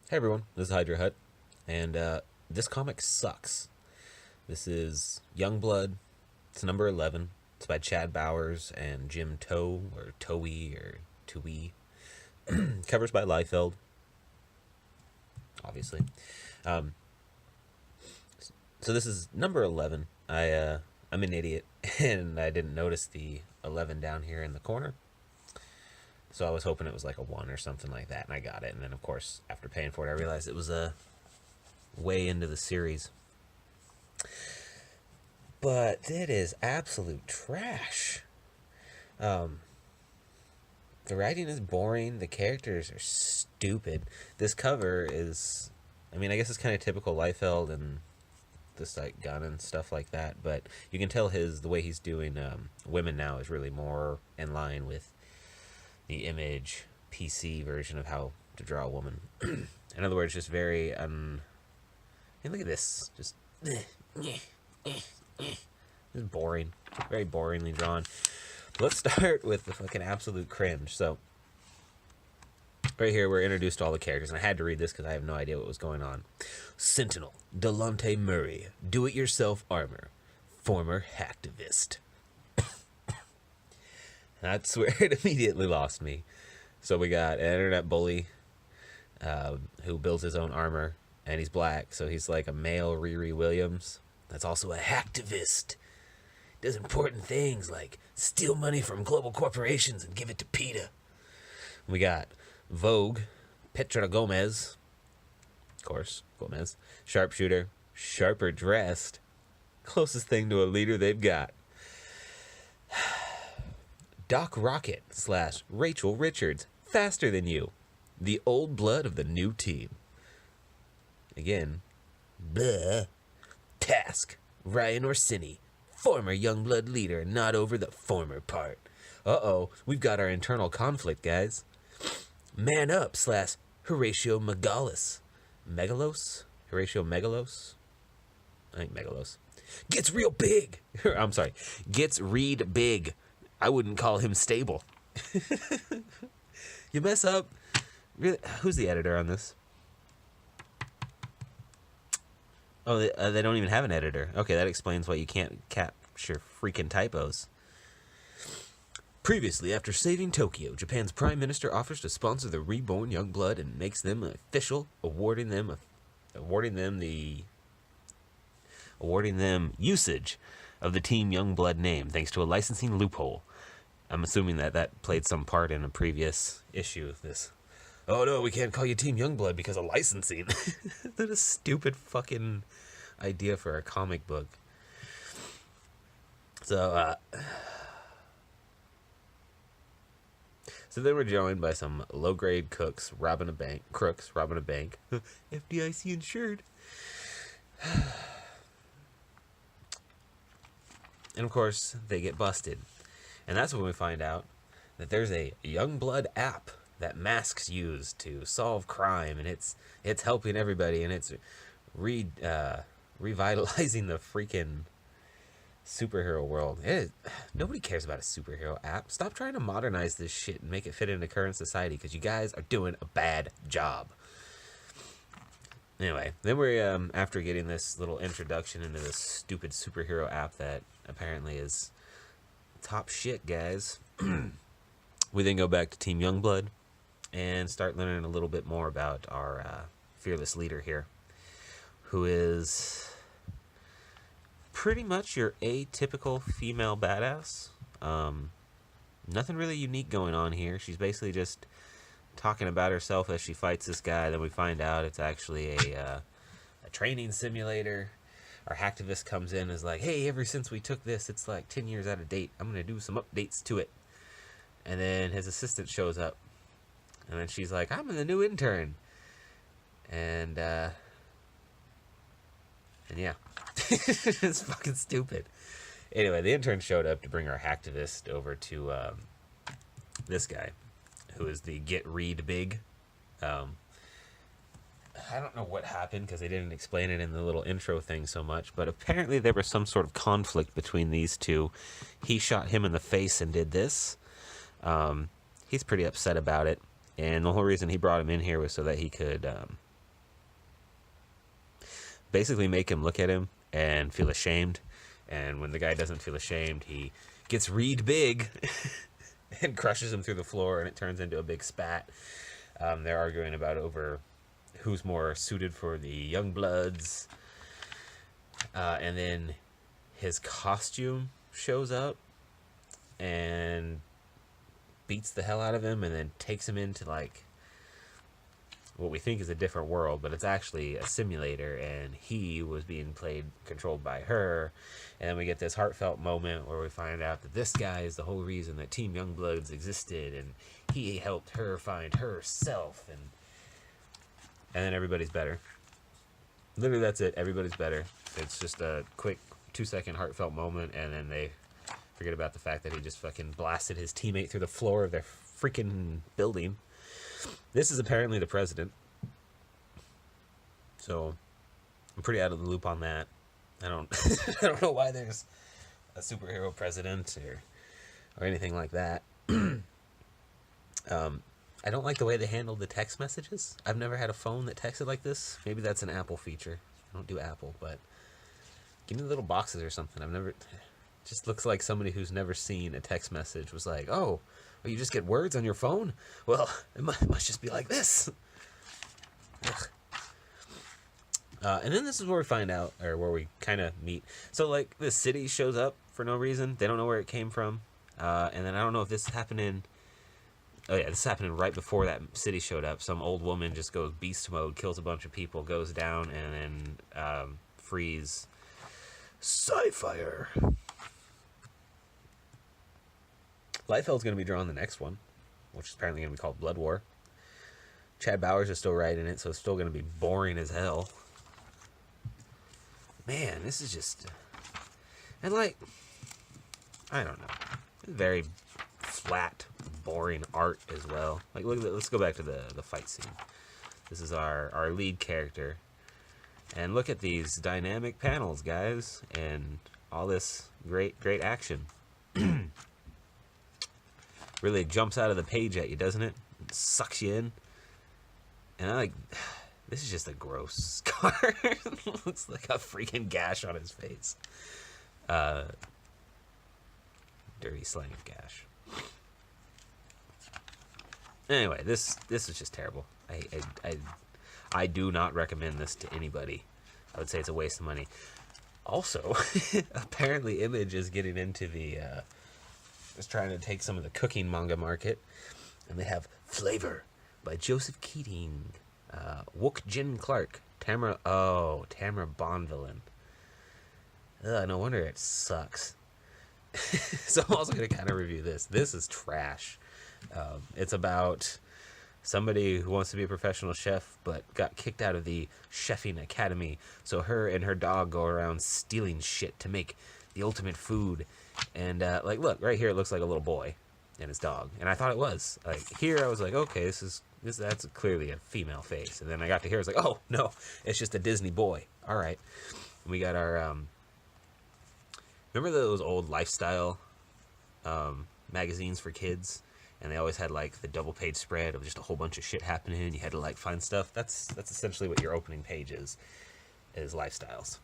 Hey everyone, this is Hydra Hut, and this comic sucks. This is Youngblood. It's number 11. It's by Chad Bowers and Jim Toe, or Toei, or Tui. Covers by Liefeld, obviously. Um, so this is number 11. I'm an idiot, and I didn't notice the 11 down here in the corner. So I was hoping it was like a 1 or something like that, and I got it. And then, of course, after paying for it, I realized it was way into the series. But it is absolute trash. The writing is boring. The characters are stupid. This cover is, I mean, I guess it's kind of typical Liefeld and this like gun and stuff like that. But you can tell the way he's doing women now is really more in line with the Image PC version of how to draw a woman. In other words, just very hey, look at this, just boring, very boringly drawn. Let's start with the fucking absolute cringe. So right here we're introduced to all the characters, and I had to read this because I have no idea what was going on. Sentinel Delonte Murray, do-it-yourself armor, former hacktivist. That's where it immediately lost me. So we got an internet bully who builds his own armor, and he's black, so he's like a male Riri Williams. That's also a hacktivist. Does important things like steal money from global corporations and give it to PETA. We got Vogue, Petra Gomez, of course, Gomez, sharpshooter, sharper dressed, closest thing to a leader they've got. Doc Rocket / Rachel Richards, faster than you. The old blood of the new team. Again, blah. Task, Ryan Orsini, former Youngblood leader, not over the former part. Uh-oh, we've got our internal conflict, guys. Man Up / Horatio Megalos. Megalos? Horatio Megalos? I think Megalos. Gets real big. I'm sorry. Gets read big. I wouldn't call him stable. You mess up. Really? Who's the editor on this? Oh, they don't even have an editor. Okay, that explains why you can't capture freaking typos. Previously, after saving Tokyo, Japan's prime minister offers to sponsor the reborn Youngblood and makes them official, awarding them usage of the Team Youngblood name thanks to a licensing loophole. I'm assuming that played some part in a previous issue of this. Oh no, we can't call you Team Youngblood because of licensing. That's a stupid fucking idea for a comic book. So then we're joined by some low-grade crooks robbing a bank. FDIC insured. And of course, they get busted. And that's when we find out that there's a Youngblood app that masks use to solve crime, and it's helping everybody, and it's revitalizing the freaking superhero world. Nobody cares about a superhero app. Stop trying to modernize this shit and make it fit into current society, because you guys are doing a bad job. Anyway, then we're after getting this little introduction into this stupid superhero app that apparently is top shit, guys. We then go back to Team Youngblood and start learning a little bit more about our fearless leader here, who is pretty much your atypical female badass. Nothing really unique going on here. She's basically just talking about herself as she fights this guy. Then we find out it's actually a training simulator. Our hacktivist comes in and is like, hey, ever since we took this, it's like 10 years out of date. I'm going to do some updates to it. And then his assistant shows up. And then she's like, I'm the new intern. And yeah. It's fucking stupid. Anyway, the intern showed up to bring our hacktivist over to this guy, who is the Get Read Big. I don't know what happened because they didn't explain it in the little intro thing so much, but apparently there was some sort of conflict between these two. He shot him in the face and did this. He's pretty upset about it, and the whole reason he brought him in here was so that he could basically make him look at him and feel ashamed. And when the guy doesn't feel ashamed, he gets reed big and crushes him through the floor, and it turns into a big spat. They're arguing about over who's more suited for the Youngbloods. And then his costume shows up and beats the hell out of him, and then takes him into like what we think is a different world, but it's actually a simulator, and he was being controlled by her. And then we get this heartfelt moment where we find out that this guy is the whole reason that Team Youngbloods existed, and he helped her find herself, and then everybody's better. Literally, that's it. Everybody's better. It's just a quick 2-second heartfelt moment, and then they forget about the fact that he just fucking blasted his teammate through the floor of their freaking building. This is apparently the president. So I'm pretty out of the loop on that. I don't I don't know why there's a superhero president or anything like that. I don't like the way they handled the text messages. I've never had a phone that texted like this. Maybe that's an Apple feature. I don't do Apple, but give me little boxes or something. Just looks like somebody who's never seen a text message was like, oh, you just get words on your phone? Well, it must just be like this. And then this is where we find out, or where we kind of meet. So, like, the city shows up for no reason. They don't know where it came from. And then I don't know if this happened in... Oh, yeah, this is happening right before that city showed up. Some old woman just goes beast mode, kills a bunch of people, goes down, and then frees Sci-Fire. Liefeld's going to be drawing the next one, which is apparently going to be called Blood War. Chad Bowers is still writing it, so it's still going to be boring as hell. Man, this is just... And, like, I don't know. Very flat, boring art as well. Like, look at that. Let's go back to the fight scene. This is our lead character. And look at these dynamic panels, guys. And all this great action. Really jumps out of the page at you, doesn't it? It sucks you in. And I like... This is just a gross scar. Looks like a freaking gash on his face. Dirty slang of gash. Anyway, this is just terrible. I do not recommend this to anybody. I would say it's a waste of money. Also, apparently Image is getting into the... is trying to take some of the cooking manga market. And they have Flavor by Joseph Keating. Wook Jin Clark. Tamara Bonvillain. No wonder it sucks. So I'm also going to kind of review this. This is trash. It's about somebody who wants to be a professional chef but got kicked out of the chefing academy. So her and her dog go around stealing shit to make the ultimate food. And like, look, right here it looks like a little boy and his dog. And I thought it was. Like, here I was like, okay, that's clearly a female face. And then I got to here, I was like, oh, no, it's just a Disney boy. All right. And we got our, remember those old lifestyle magazines for kids? And they always had, like, the double-page spread of just a whole bunch of shit happening. You had to, like, find stuff. That's essentially what your opening page is Lifestyles.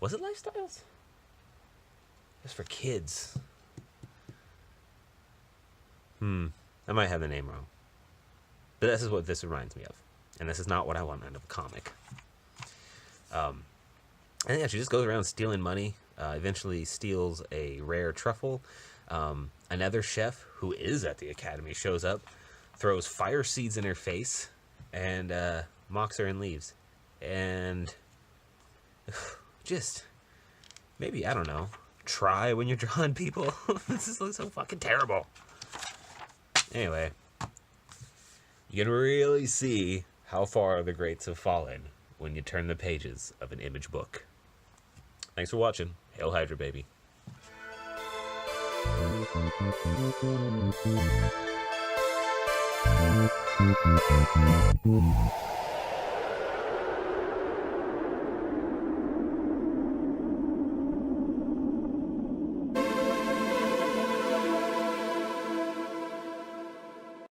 Was it Lifestyles? It was for kids. I might have the name wrong. But this is what this reminds me of. And this is not what I want out of a comic. And yeah, she just goes around stealing money. Eventually steals a rare truffle. Another chef who is at the academy shows up, throws fire seeds in her face, and mocks her and leaves. And just maybe, I don't know, try when you're drawing people. This just looks so fucking terrible. Anyway, you can really see how far the greats have fallen when you turn the pages of an Image book. Thanks for watching. Hail Hydra, baby.